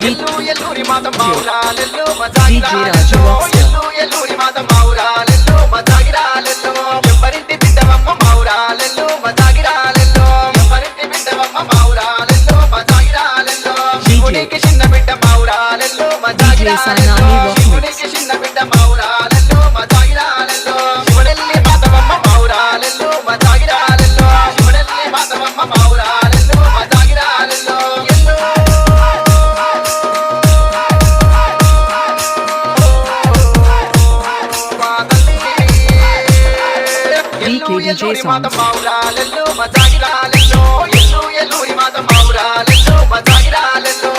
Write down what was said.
ఎల్లు ఎల్లూరి మాత మౌరాలెల్లు మజాగిరాలెల్లు ఎల్లు ఎల్లూరి మాత మౌరాలెల్లు మజాగిరాలెల్లు ఎవరింటి బిడ్డవమ్మ మౌరాలెల్లు మజాగిరాలెల్లు ఎవరింటి బిడ్డవమ్మ మౌరాలెల్లు మజాగిరాలెల్లు శివునికి చిన్న బిడ్డ మౌరాలెల్లు మజాగిరాలెల్లు శివునికి చిన్న బిడ్డ మౌరాలెల్లు మజాగిరాలెల్లు శివుడెల్లి మాతవమ్మ మౌరాలెల్లు మజాగిరాలెల్లు శివుడెల్లి మాతవమ్మ మౌరాలెల్లు మజాగిరాలెల్లు ఎల్లూరి మాత మౌరాలెల్లు మజాగిరాలెల్లు ఎల్లు ఎల్లూరి మాత మౌరాలెల్లు మజాగిరాలెల్లు